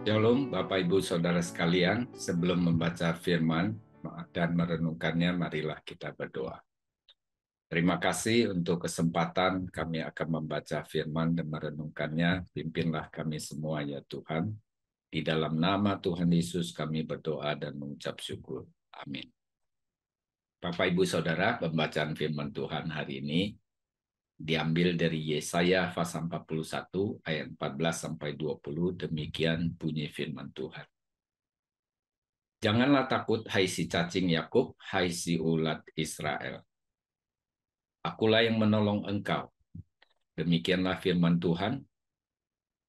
Shalom Bapak Ibu Saudara sekalian, sebelum membaca firman dan merenungkannya, marilah kita berdoa. Terima kasih untuk kesempatan kami akan membaca firman dan merenungkannya. Pimpinlah kami semua ya Tuhan. Di dalam nama Tuhan Yesus kami berdoa dan mengucap syukur. Amin. Bapak Ibu Saudara, pembacaan firman Tuhan hari ini diambil dari Yesaya pasal 41 ayat 14 sampai 20. Demikian bunyi firman Tuhan. Janganlah takut, hai si cacing Yakub, hai si ulat Israel. Akulah yang menolong engkau. Demikianlah firman Tuhan,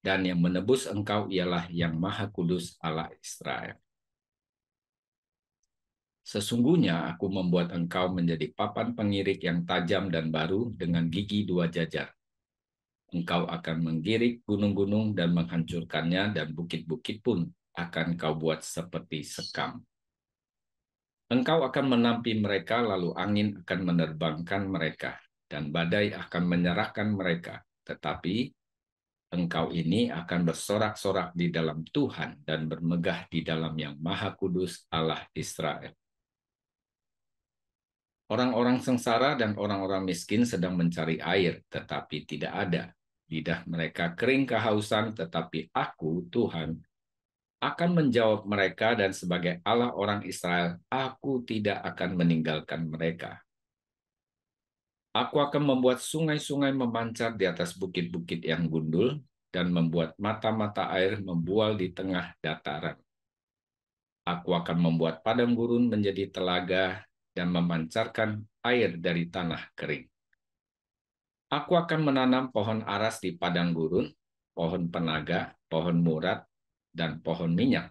dan yang menebus engkau ialah yang Maha Kudus Allah Israel. Sesungguhnya aku membuat engkau menjadi papan pengirik yang tajam dan baru dengan gigi dua jajar. Engkau akan menggirik gunung-gunung dan menghancurkannya, dan bukit-bukit pun akan kau buat seperti sekam. Engkau akan menampi mereka, lalu angin akan menerbangkan mereka, dan badai akan menyerahkan mereka. Tetapi engkau ini akan bersorak-sorak di dalam Tuhan dan bermegah di dalam yang Maha Kudus Allah Israel. Orang-orang sengsara dan orang-orang miskin sedang mencari air, tetapi tidak ada. Lidah mereka kering kehausan, tetapi aku, Tuhan, akan menjawab mereka, dan sebagai Allah orang Israel, aku tidak akan meninggalkan mereka. Aku akan membuat sungai-sungai memancar di atas bukit-bukit yang gundul, dan membuat mata-mata air membual di tengah dataran. Aku akan membuat padang gurun menjadi telaga, dan memancarkan air dari tanah kering. Aku akan menanam pohon aras di padang gurun, pohon penaga, pohon murad, dan pohon minyak.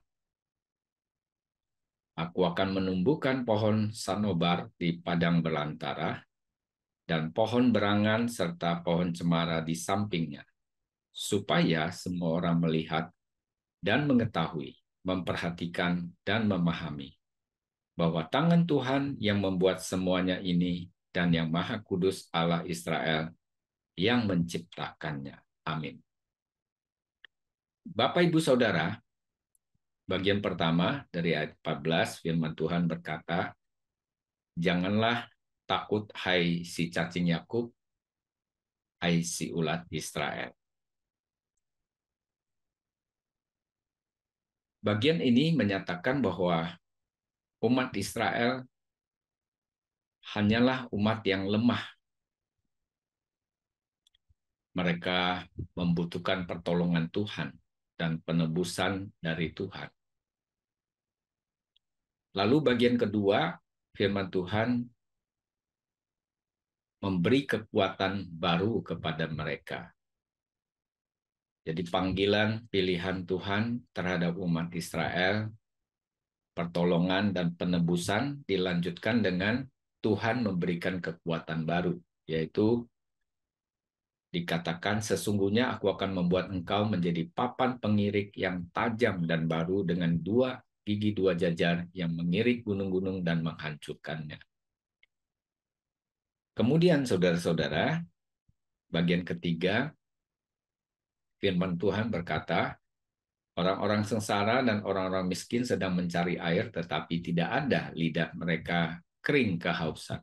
Aku akan menumbuhkan pohon sanobar di padang belantara, dan pohon berangan serta pohon cemara di sampingnya, supaya semua orang melihat dan mengetahui, memperhatikan dan memahami bahwa tangan Tuhan yang membuat semuanya ini, dan yang Maha Kudus Allah Israel yang menciptakannya. Amin. Bapak Ibu Saudara, bagian pertama dari ayat 14 firman Tuhan berkata, janganlah takut hai si cacing Yakub, hai si ulat Israel. Bagian ini menyatakan bahwa umat Israel hanyalah umat yang lemah. Mereka membutuhkan pertolongan Tuhan dan penebusan dari Tuhan. Lalu bagian kedua, firman Tuhan memberi kekuatan baru kepada mereka. Jadi panggilan pilihan Tuhan terhadap umat Israel, pertolongan dan penebusan dilanjutkan dengan Tuhan memberikan kekuatan baru, yaitu dikatakan sesungguhnya aku akan membuat engkau menjadi papan pengirik yang tajam dan baru dengan dua gigi dua jajar yang mengirik gunung-gunung dan menghancurkannya. Kemudian saudara-saudara, bagian ketiga, firman Tuhan berkata, orang-orang sengsara dan orang-orang miskin sedang mencari air, tetapi tidak ada, lidah mereka kering kehausan.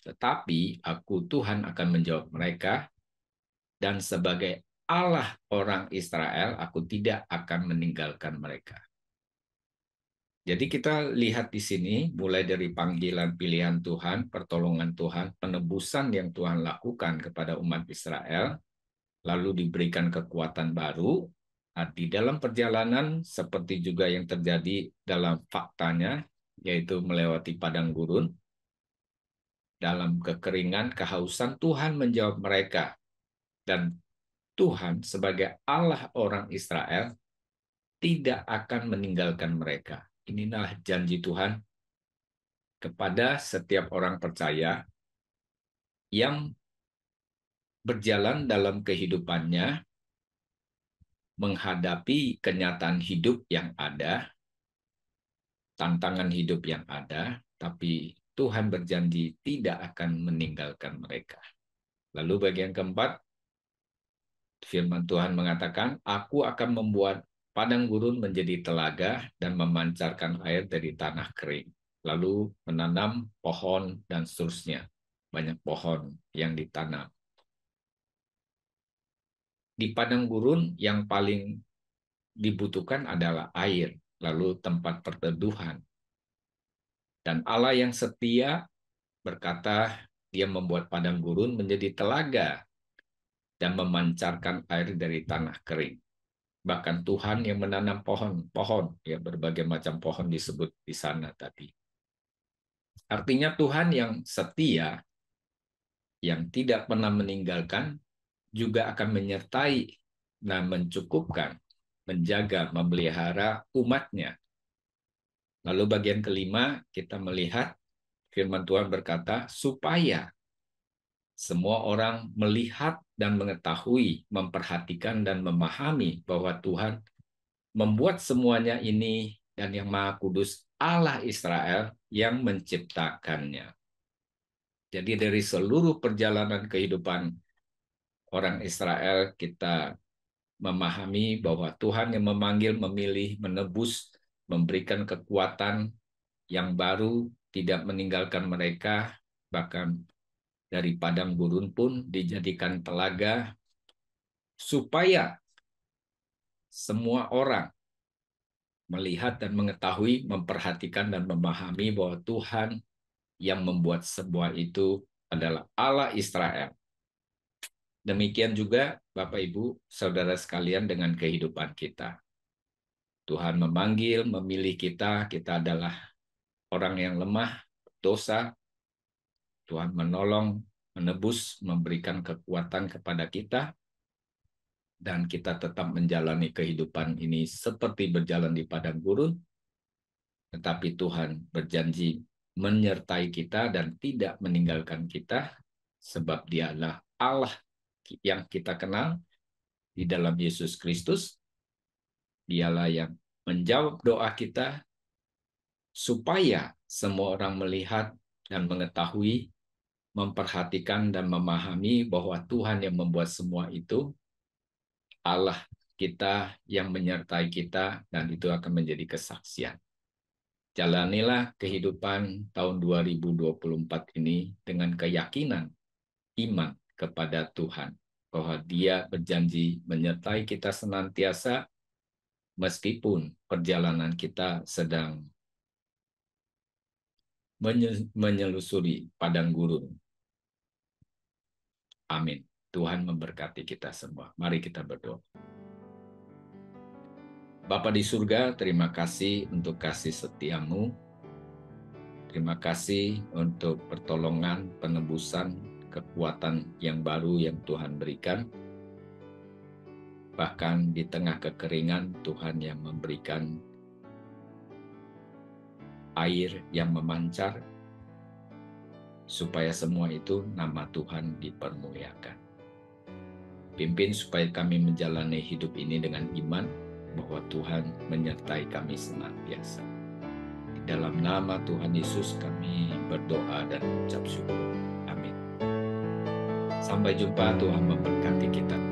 Tetapi aku Tuhan akan menjawab mereka, dan sebagai Allah orang Israel, aku tidak akan meninggalkan mereka. Jadi kita lihat di sini, mulai dari panggilan pilihan Tuhan, pertolongan Tuhan, penebusan yang Tuhan lakukan kepada umat Israel, lalu diberikan kekuatan baru. Nah, di dalam perjalanan, seperti juga yang terjadi dalam faktanya, yaitu melewati padang gurun, dalam kekeringan, kehausan, Tuhan menjawab mereka. Dan Tuhan sebagai Allah orang Israel tidak akan meninggalkan mereka. Inilah janji Tuhan kepada setiap orang percaya yang berjalan dalam kehidupannya, menghadapi kenyataan hidup yang ada, tantangan hidup yang ada, tapi Tuhan berjanji tidak akan meninggalkan mereka. Lalu bagian keempat, Firman Tuhan mengatakan, aku akan membuat padang gurun menjadi telaga dan memancarkan air dari tanah kering. Lalu menanam pohon dan seterusnya. Banyak pohon yang ditanam. Di padang gurun yang paling dibutuhkan adalah air, lalu tempat perteduhan. Dan Allah yang setia berkata, dia membuat padang gurun menjadi telaga dan memancarkan air dari tanah kering. Bahkan Tuhan yang menanam pohon-pohon, ya berbagai macam pohon disebut di sana tadi. Artinya Tuhan yang setia, yang tidak pernah meninggalkan, juga akan menyertai dan mencukupkan, menjaga, memelihara umatnya. Lalu bagian kelima, kita melihat firman Tuhan berkata, supaya semua orang melihat dan mengetahui, memperhatikan dan memahami bahwa Tuhan membuat semuanya ini dan yang Maha Kudus Allah Israel yang menciptakannya. Jadi dari seluruh perjalanan kehidupan orang Israel, kita memahami bahwa Tuhan yang memanggil, memilih, menebus, memberikan kekuatan yang baru, tidak meninggalkan mereka, bahkan dari padang gurun pun dijadikan telaga, supaya semua orang melihat dan mengetahui, memperhatikan dan memahami bahwa Tuhan yang membuat sebuah itu adalah Allah Israel. Demikian juga Bapak Ibu, Saudara sekalian dengan kehidupan kita. Tuhan memanggil, memilih kita, kita adalah orang yang lemah, dosa. Tuhan menolong, menebus, memberikan kekuatan kepada kita, dan kita tetap menjalani kehidupan ini seperti berjalan di padang gurun, tetapi Tuhan berjanji menyertai kita dan tidak meninggalkan kita, sebab Dia adalah Allah yang kita kenal di dalam Yesus Kristus. Dialah yang menjawab doa kita, supaya semua orang melihat dan mengetahui, memperhatikan dan memahami bahwa Tuhan yang membuat semua itu, Allah kita yang menyertai kita, dan itu akan menjadi kesaksian. Jalanilah kehidupan tahun 2024 ini dengan keyakinan, iman kepada Tuhan, bahwa Dia berjanji menyertai kita senantiasa, meskipun perjalanan kita sedang menyelusuri padang gurun. Amin. Tuhan memberkati kita semua. Mari kita berdoa. Bapa di surga, terima kasih untuk kasih setiamu. Terima kasih untuk pertolongan, penebusan, kekuatan yang baru yang Tuhan berikan. Bahkan di tengah kekeringan, Tuhan yang memberikan air yang memancar, supaya semua itu nama Tuhan dipermuliakan. Pimpin supaya kami menjalani hidup ini dengan iman, bahwa Tuhan menyertai kami senantiasa. Di dalam nama Tuhan Yesus kami berdoa dan ucap syukur. Amin. Sampai jumpa, Tuhan memberkati kita.